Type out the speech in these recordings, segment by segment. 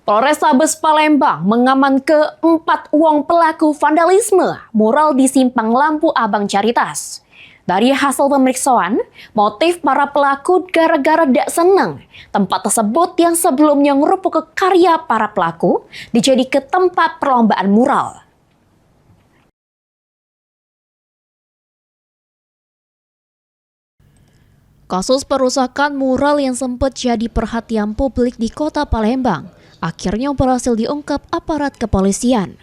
Polrestabes Palembang mengamankan 4 uang pelaku vandalisme mural di Simpang Lampu Abang Caritas. Dari hasil pemeriksaan, motif para pelaku gara-gara tidak senang tempat tersebut yang sebelumnya merupakan karya para pelaku dijadikan tempat perlombaan mural. Kasus perusakan mural yang sempat jadi perhatian publik di kota Palembang akhirnya berhasil diungkap aparat kepolisian.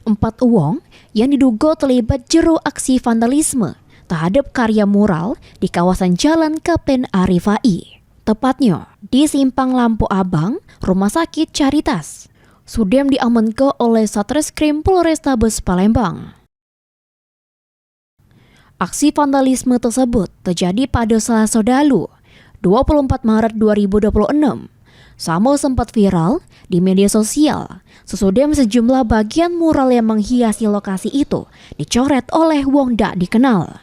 4 uang yang diduga terlibat jero aksi vandalisme terhadap karya mural di kawasan Jalan Kapten Arifai, tepatnya di Simpang Lampu Abang, Rumah Sakit Caritas. Sudem diamankan oleh Satreskrim Polrestabes Palembang. Aksi vandalisme tersebut terjadi pada Selasa lalu, 24 Maret 2026. Sama sempat viral di media sosial sesudah sejumlah bagian mural yang menghiasi lokasi itu dicoret oleh wong dak dikenal.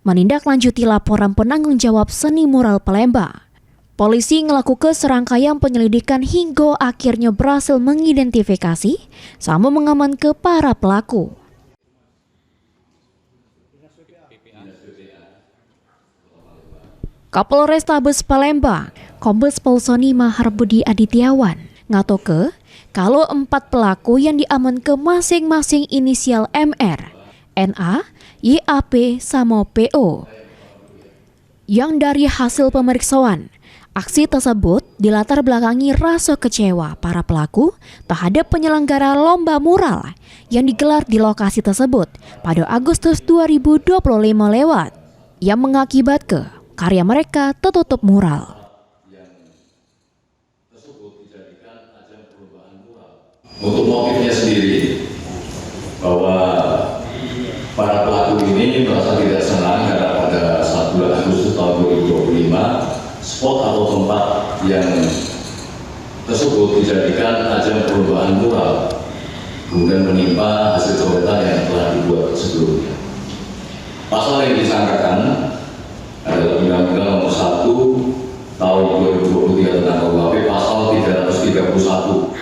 Menindaklanjuti laporan penanggung jawab seni mural Palembang, polisi melakukan serangkaian penyelidikan hingga akhirnya berhasil mengidentifikasi sama mengamankan para pelaku. Kapolrestabes Palembang, Kombes Pol Sony Maharbudi Adityawan, ngatoke kalau 4 pelaku yang diamankan masing-masing inisial MR, NA, YAP, sama PO. Yang dari hasil pemeriksaan, aksi tersebut dilatar belakangi rasa kecewa para pelaku terhadap penyelenggara lomba mural yang digelar di lokasi tersebut pada Agustus 2025 lewat, yang mengakibatkan karya mereka tertutup mural. Untuk motifnya sendiri, bahwa para pelaku ini merasa tidak senang karena pada 1 Agustus tahun 2025, spot atau tempat yang tersebut dijadikan ajang perlombaan mural, kemudian menimpa hasil coretan yang telah dibuat sebelumnya. Pasal yang disangkakan adalah Undang-Undang Nomor 1 Tahun 2023 tentang KUHP Pasal 331.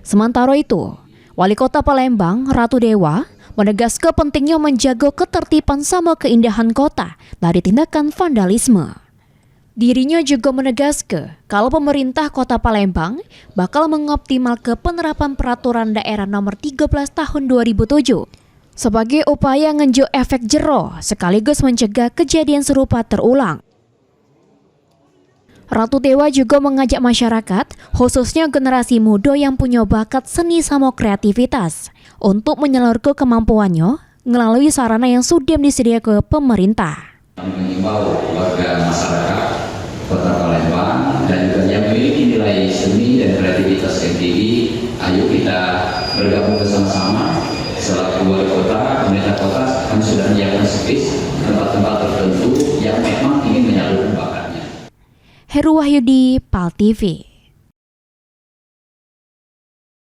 Sementara itu, Wali Kota Palembang, Ratu Dewa, menegaskan pentingnya menjaga ketertiban sama keindahan kota dari tindakan vandalisme. Dirinya juga menegaskan kalau pemerintah Kota Palembang bakal mengoptimalkan penerapan Peraturan Daerah Nomor 13 Tahun 2007 sebagai upaya ngenjuk efek jero sekaligus mencegah kejadian serupa terulang. Ratu Dewa juga mengajak masyarakat, khususnya generasi muda yang punya bakat seni sama kreativitas, untuk menyalurkan kemampuannya melalui sarana yang sudah disediakan pemerintah. Mengimbau warga masyarakat Kota Palembang dan juga yang memiliki nilai seni dan kreativitas yang tinggi, ayo kita bergabung bersama-sama. Selaku wali kota, pemerintah kota kami sudah menyiapkan space tempat-tempat tertentu yang memang ingin menyalurkan bakatnya. Heru Wahyudi, PAL TV.